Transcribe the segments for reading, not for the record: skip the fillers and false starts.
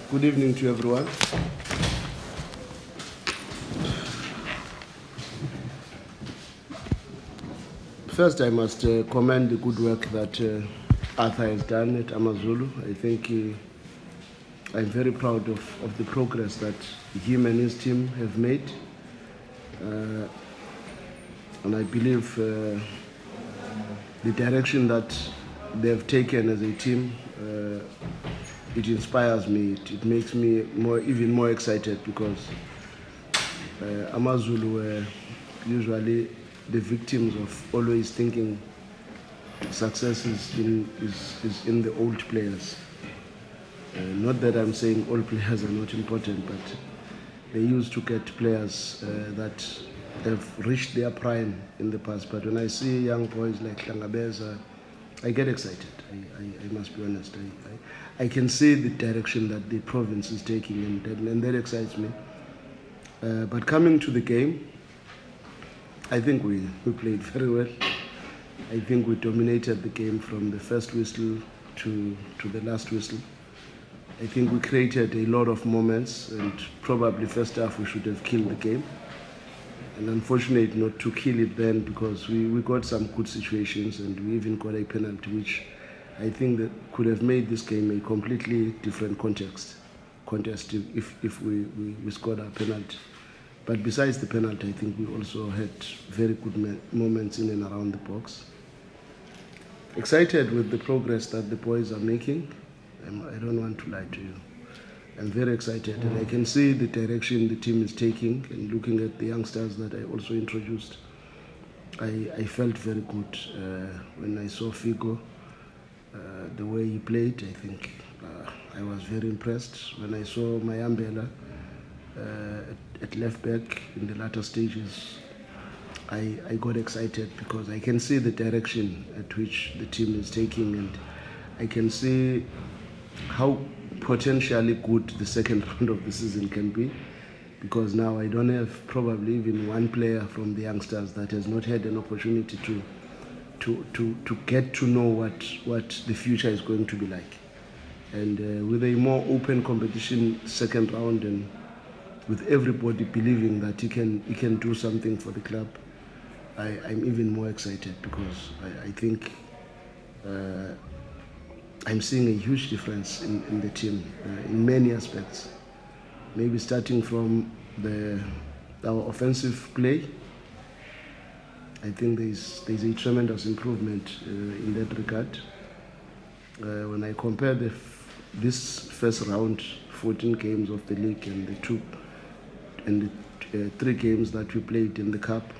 Good evening to everyone. First, I must commend the good work that Arthur has done at Amazulu. I think I'm very proud of the progress that him and his team have made. And I believe the direction that they've taken as a team, it inspires me. It makes me even more excited because Amazulu were usually the victims of always thinking success is in the old players. Not that I'm saying all players are not important, but they used to get players that have reached their prime in the past. But when I see young boys like Hlangabeza, I get excited. I must be honest. I can see the direction that the province is taking, and that excites me. But coming to the game, I think we played very well. I think we dominated the game from the first whistle to the last whistle. I think we created a lot of moments, and probably first half we should have killed the game. And unfortunate not to kill it then, because we got some good situations and we even got a penalty, which I think that could have made this game a completely different contest if we scored our penalty. But besides the penalty, I think we also had very good moments in and around the box. Excited with the progress that the boys are making. I don't want to lie to you. I'm very excited, and I can see the direction the team is taking. And looking at the youngsters that I also introduced, I felt very good when I saw Figo, the way he played. I think I was very impressed when I saw Mayambela at left back in the latter stages. I got excited because I can see the direction at which the team is taking, and I can see how potentially good the second round of the season can be, because now I don't have probably even one player from the youngsters that has not had an opportunity to get to know what the future is going to be like. And with a more open competition second round, and with everybody believing that he can do something for the club, I'm even more excited because I think I'm seeing a huge difference in the team in many aspects. Maybe starting from our offensive play, I think there's a tremendous improvement in that regard. When I compare this first round, 14 games of the league, and the 3 games that we played in the cup,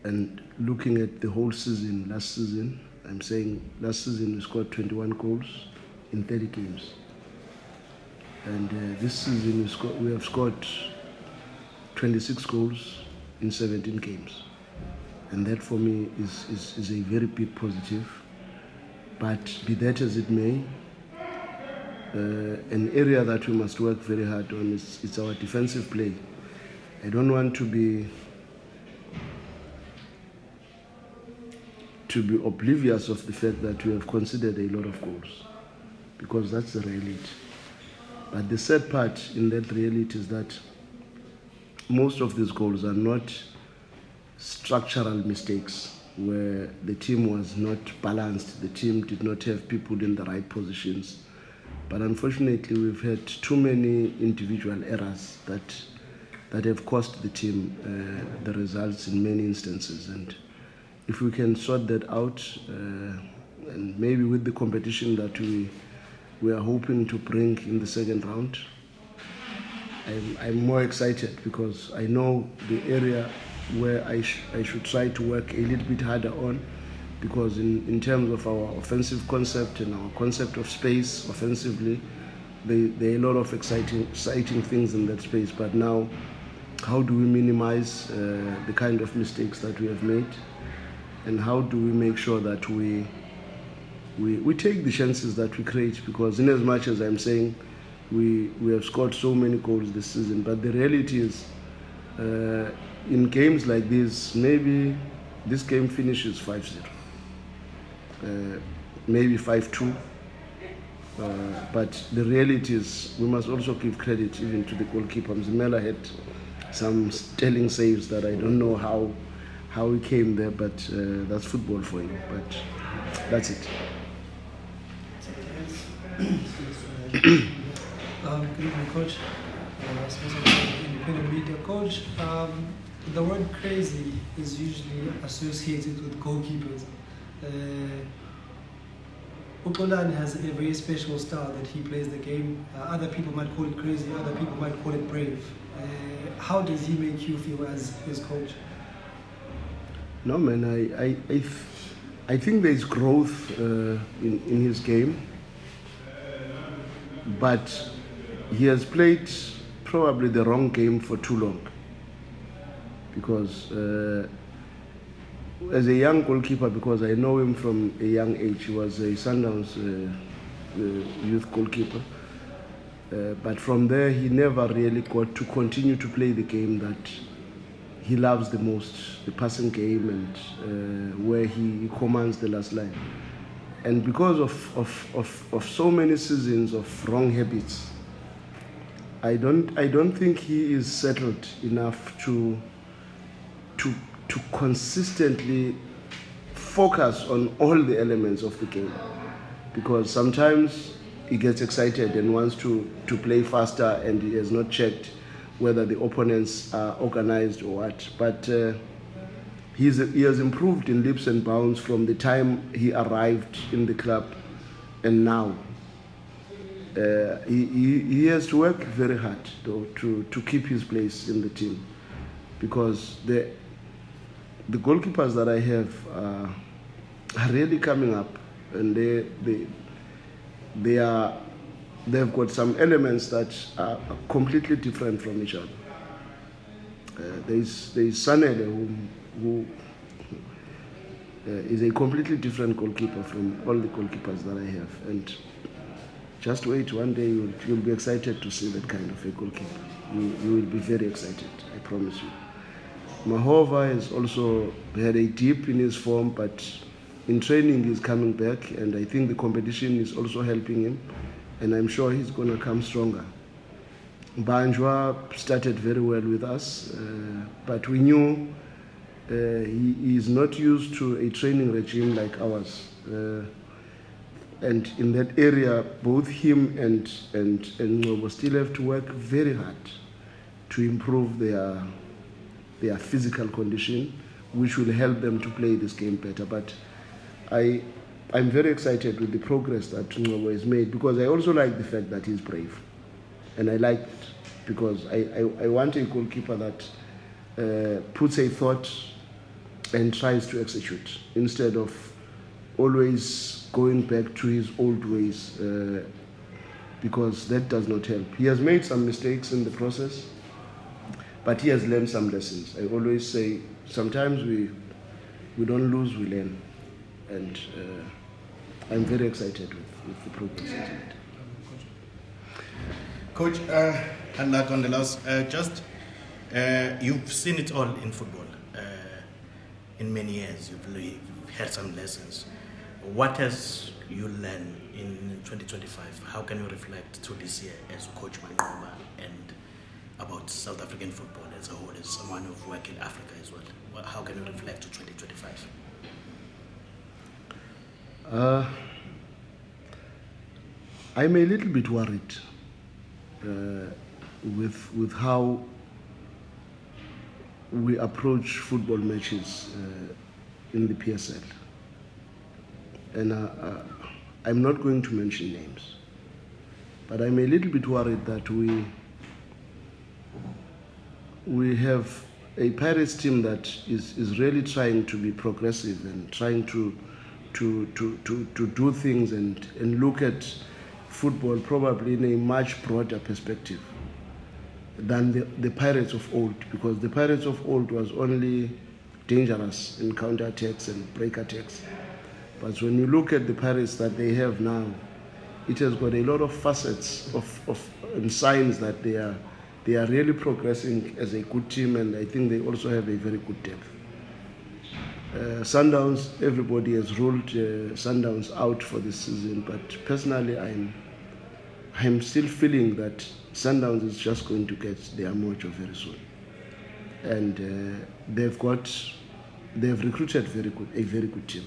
and looking at the whole season, last season, I'm saying last season we scored 21 goals in 30 games. And this season we have scored 26 goals in 17 games. And that for me is a very big positive. But be that as it may, an area that we must work very hard on is our defensive play. I don't want to be oblivious of the fact that we have conceded a lot of goals, because that's the reality. But the sad part in that reality is that most of these goals are not structural mistakes where the team was not balanced, the team did not have people in the right positions. But unfortunately, we've had too many individual errors that have cost the team the results in many instances. And if we can sort that out, and maybe with the competition that we are hoping to bring in the second round, I'm more excited because I know the area where I should try to work a little bit harder on, because in terms of our offensive concept and our concept of space offensively, there are a lot of exciting things in that space. But now, how do we minimize the kind of mistakes that we have made? And how do we make sure that we take the chances that we create? Because in as much as I'm saying we have scored so many goals this season, but the reality is in games like this, maybe this game finishes 5-0, maybe 5-2, But the reality is we must also give credit even to the goalkeeper. Mzimela had some sterling saves that I don't know how he came there, but that's football for you. But that's it. Good evening, Coach. Independent media coach. The word crazy is usually associated with goalkeepers. Ukolani has a very special style that he plays the game. Other people might call it crazy, other people might call it brave. How does he make you feel as his coach? No, man, I think there's growth in his game, but he has played probably the wrong game for too long. Because as a young goalkeeper, because I know him from a young age, he was a Sundowns youth goalkeeper. But from there, he never really got to continue to play the game that he loves the most, the passing game, and where he commands the last line. And because of so many seasons of wrong habits, I don't think he is settled enough to consistently focus on all the elements of the game, because sometimes he gets excited and wants to play faster, and he has not checked whether the opponents are organized or what. But he has improved in leaps and bounds from the time he arrived in the club and now. He has to work very hard though, to keep his place in the team, because the goalkeepers that I have are really coming up, and they've got some elements that are completely different from each other. There's Sanele who is a completely different goalkeeper from all the goalkeepers that I have, and just wait, one day you'll be excited to see that kind of a goalkeeper. You will be very excited, I promise you. Manqoba has also had a dip in his form, but in training he's coming back, and I think the competition is also helping him, and I'm sure he's going to come stronger. Banjwa started very well with us, but we knew he is not used to a training regime like ours. And in that area, both him and Manqoba still have to work very hard to improve their physical condition, which will help them to play this game better. But I'm very excited with the progress that Manqoba has made, because I also like the fact that he's brave. And I like it because I want a goalkeeper that puts a thought and tries to execute, instead of always going back to his old ways, because that does not help. He has made some mistakes in the process, but he has learned some lessons. I always say, sometimes we don't lose, we learn. And I'm very excited with the progress he's made. Coach, and like on the last, you've seen it all in football. In many years, you've had some lessons. What has you learned in 2025? How can you reflect to this year as Coach Manqoba and about South African football as a whole, as someone who's worked in Africa as well? How can you reflect to 2025? I'm a little bit worried with how we approach football matches in the PSL. And I'm not going to mention names, but I'm a little bit worried that we have a Pirates team that is really trying to be progressive and trying to do things and look at football probably in a much broader perspective than the Pirates of old, because the Pirates of old was only dangerous in counter-attacks and break-attacks. But when you look at the Pirates that they have now, it has got a lot of facets and signs that they are really progressing as a good team, and I think they also have a very good depth. Sundowns, everybody has ruled Sundowns out for this season, but personally I'm still feeling that Sundowns is just going to get their mojo very soon. And they've recruited a very good team.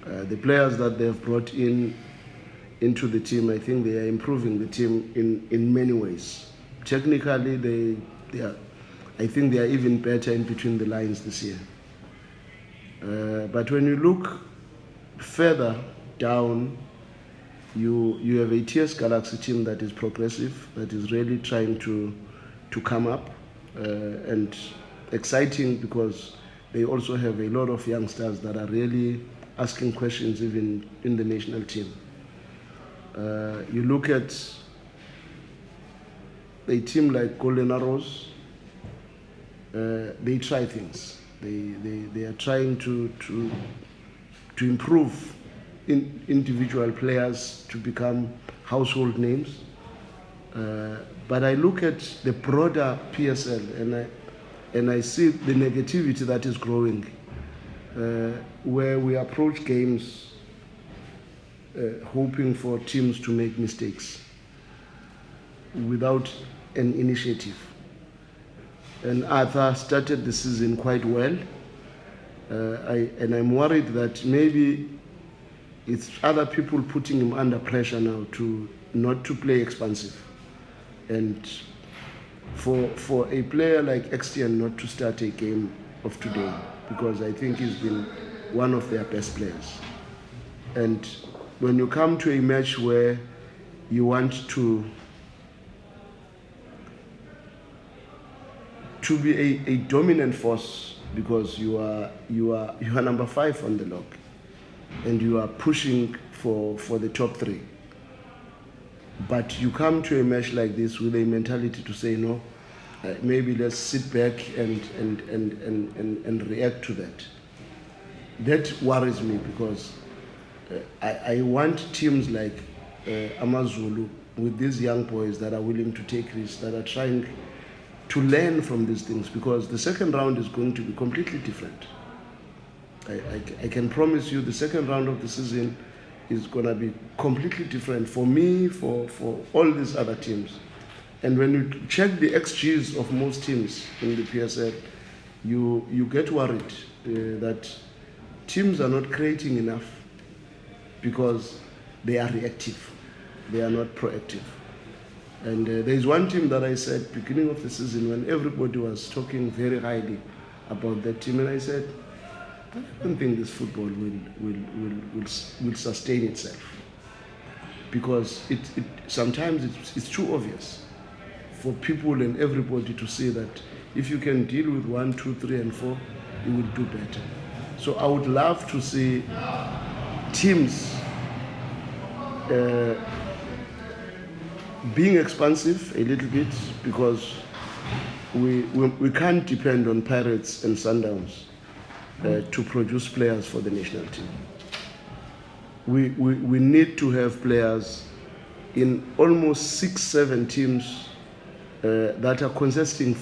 The players that they've brought into the team, I think they are improving the team in many ways. Technically, I think they are even better in between the lines this year. But when you look further down, you have a TS Galaxy team that is progressive, that is really trying to come up, and exciting because they also have a lot of youngsters that are really asking questions even in the national team. You look at a team like Golden Arrows, they try things. They are trying to improve individual players to become household names. But I look at the broader PSL and I see the negativity that is growing, where we approach games hoping for teams to make mistakes without an initiative. And Arthur started the season quite well, and I'm worried that maybe it's other people putting him under pressure now to not to play expansive, and for a player like Xtian not to start a game of today, because I think he's been one of their best players. And when you come to a match where you want to be a dominant force, because you are number 5 on the log, and you are pushing for the top 3. But you come to a match like this with a mentality to say no, maybe let's sit back and react to that. That worries me, because I want teams like Amazulu, with these young boys that are willing to take risks, that are trying to learn from these things, because the second round is going to be completely different. I can promise you the second round of the season is going to be completely different for me, for all these other teams. And when you check the XGs of most teams in the PSL, you get worried that teams are not creating enough because they are reactive. They are not proactive. And there is one team that I said beginning of the season, when everybody was talking very highly about that team, and I said, I don't think this football will sustain itself, because it sometimes it's too obvious for people and everybody to see that if you can deal with 1, 2, 3, and 4, you will do better. So I would love to see teams being expansive a little bit, because we can't depend on Pirates and Sundowns to produce players for the national team. We need to have players in almost 6-7 teams that are contesting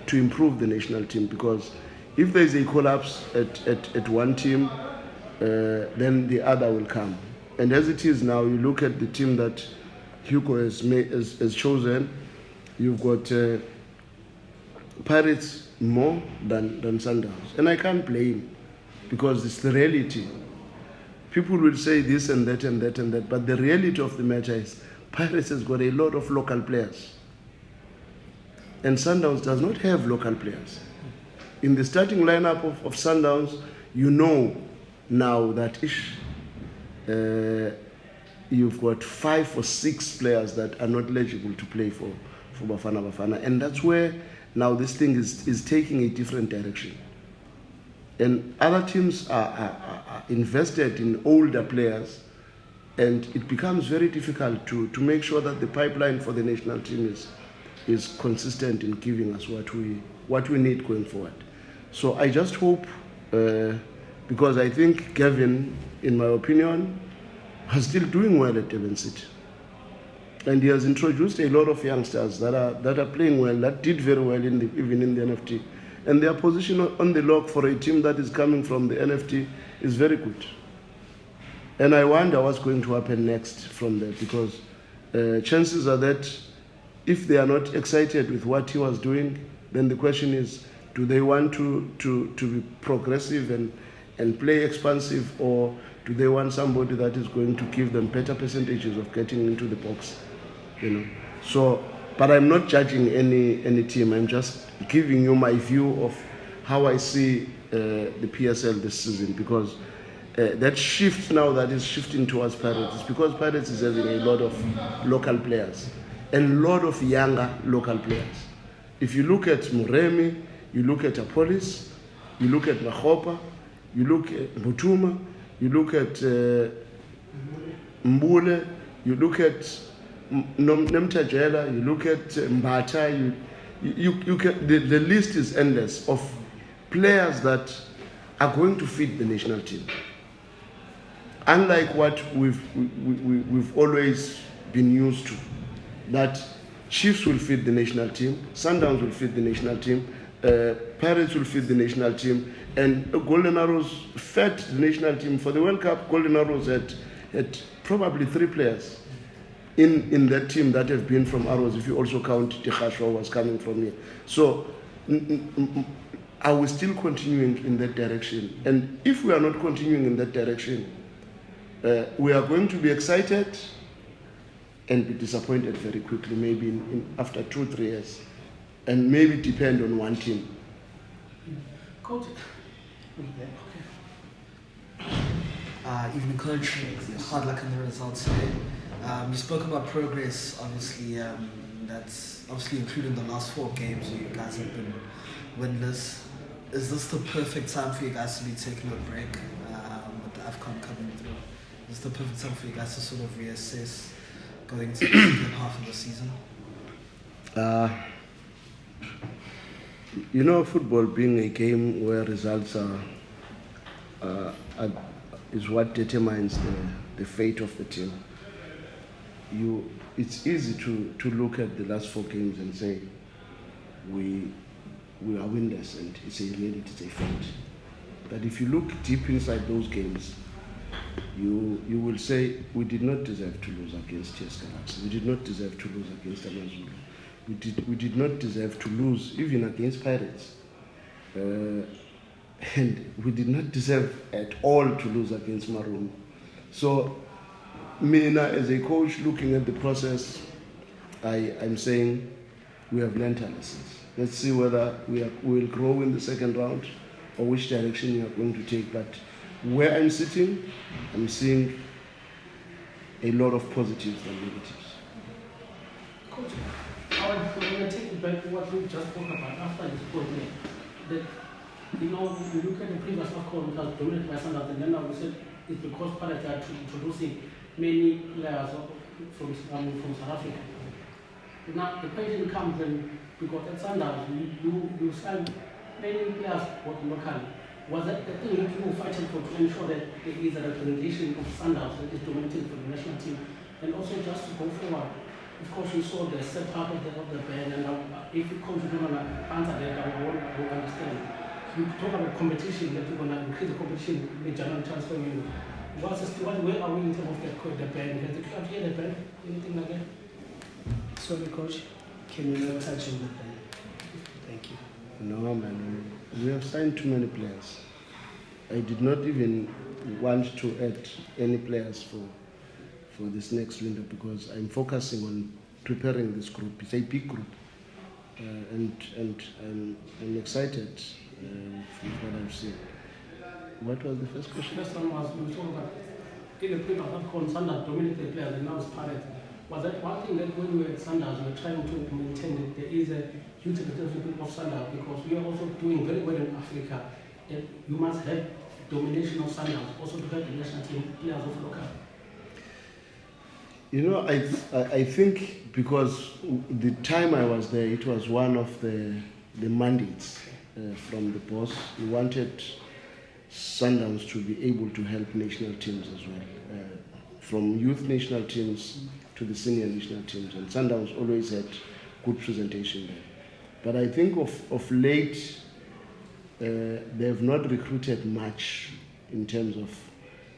to improve the national team, because if there is a collapse at one team, then the other will come. And as it is now, you look at the team that Hugo has chosen, you've got Pirates more than Sundowns. And I can't blame, because it's the reality. People will say this and that and that and that, but the reality of the matter is Pirates has got a lot of local players. And Sundowns does not have local players. In the starting lineup of Sundowns, you know now that you've got 5 or 6 players that are not eligible to play for Bafana. And that's where now this thing is taking a different direction. And other teams are invested in older players, and it becomes very difficult to make sure that the pipeline for the national team is consistent in giving us what we need going forward. So I just hope, because I think Gavin, in my opinion, is still doing well at Durban City. And he has introduced a lot of youngsters that are playing well, that did very well even in the NFT. And their position on the log for a team that is coming from the NFT is very good. And I wonder what's going to happen next from there, because chances are that if they are not excited with what he was doing, then the question is, do they want to be progressive and play expansive, or do they want somebody that is going to give them better percentages of getting into the box? You know. So, but I'm not judging any team. I'm just giving you my view of how I see the PSL this season, because that shift now that is shifting towards Pirates is because Pirates is having a lot of local players and a lot of younger local players. If you look at Muremi, you look at Apolis, you look at Manqoba, you look at Mutuma, you look at Mbule, you look at Nemtajela, you look at Mbata, you can, the list is endless of players that are going to feed the national team. Unlike what we've always been used to, that Chiefs will feed the national team, Sundowns will feed the national team, Pirates will feed the national team, and Golden Arrows fed the national team. For the World Cup, Golden Arrows had probably 3 players in that team that have been from Arrows, if you also count Tikhashwa was coming from here. So are we still continuing in that direction? And if we are not continuing in that direction, we are going to be excited and be disappointed very quickly, maybe after 2-3 years, and maybe depend on one team. Coach. Evening, Coach. Hard luck on the results today. You spoke about progress, obviously. That's obviously including the last 4 games where you guys have been winless. Is this the perfect time for you guys to be taking a break with the AFCON coming through? Is this the perfect time for you guys to sort of reassess going into the second half of the season? You know, football being a game where results is what determines the fate of the team. It's easy to look at the last 4 games and say we are winners, and it's a reality, it's a fact. But if you look deep inside those games, you will say we did not deserve to lose against TS Galaxy. We did not deserve to lose against Amazulu. We did not deserve to lose even against Pirates. And we did not deserve at all to lose against Maroon. So, Mina, as a coach looking at the process, I'm saying we have learned our lessons. Let's see whether we will grow in the second round or which direction we are going to take. But where I'm sitting, I'm seeing a lot of positives and negatives. Coach, when I take back to what we just spoke about after you spoke there, that you look at the previous AFCON that was dominated by Sundowns, and then now we said it's because Pirates are introducing many players from South Africa. Now the question comes when, because at Sundowns you signed many players locally. Was that the thing that you were fighting for, to ensure that there is a representation of Sundowns that is dominating for the national team? And also just to go forward, of course you saw the set part of the band, and if you don't want to answer that, I won't understand. You talk about competition, that you're going to increase the competition in January transfer window. Where are we in terms of the band? Has the club here the band? Anything like that? Sorry, Coach. Can you not touch on the band? Thank you. No, man. We have signed too many players. I did not even want to add any players for this next window because I'm focusing on preparing this group. It's a big group, and I'm excited with what I've seen. What was the first question? The first one was we talked about in the previous AFCON, Sundowns dominated the players, and now it's Pirates. Was that one thing that when we were at Sundowns, we were trying to maintain that there is a huge representation of Sundowns because we are also doing very well in Africa. That you must have domination of Sundowns also to help the national team players of local. You know, I think because the time I was there, it was one of the mandates from the boss. He wanted Sundowns to be able to help national teams as well, from youth national teams to the senior national teams, and Sundowns always had good presentation there. But I think of late, they have not recruited much in terms of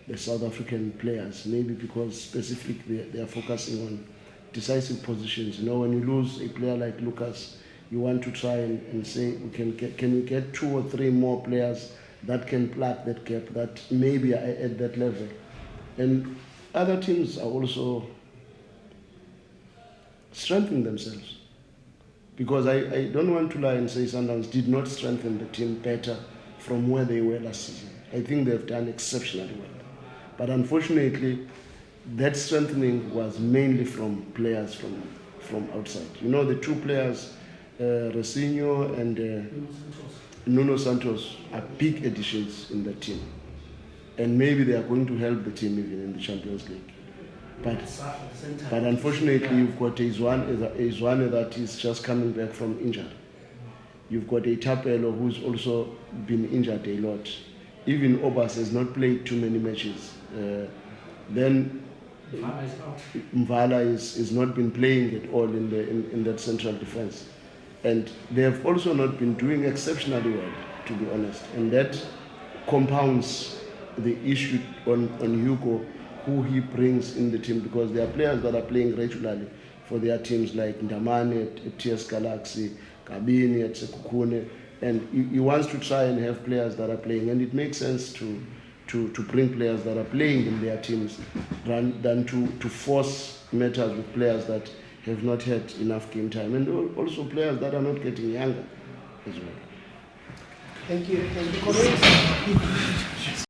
the South African players, maybe because specifically they are focusing on decisive positions. You know, when you lose a player like Lucas, you want to try and say, can we get 2 or 3 more players that can plug that gap, that maybe are at that level. And other teams are also strengthening themselves. Because I don't want to lie and say Sundowns did not strengthen the team better from where they were last season. I think they've done exceptionally well. But unfortunately, that strengthening was mainly from players from outside. You know, the 2 players, Rosinho and Nuno Santos, are big additions in the team. And maybe they are going to help the team even in the Champions League. But unfortunately, you've got a Zwane that is just coming back from injury. You've got a Tapelo who's also been injured a lot. Even Obas has not played too many matches. Then Mvala is not been playing at all in that central defense. And they have also not been doing exceptionally well, to be honest. And that compounds the issue on Hugo, who he brings in the team, because there are players that are playing regularly for their teams like Ndamane at TS Galaxy, Kabini at Sekukune, and he wants to try and have players that are playing, and it makes sense to bring players that are playing in their teams than to force matters with players that have not had enough game time, and also players that are not getting younger as well. Thank you.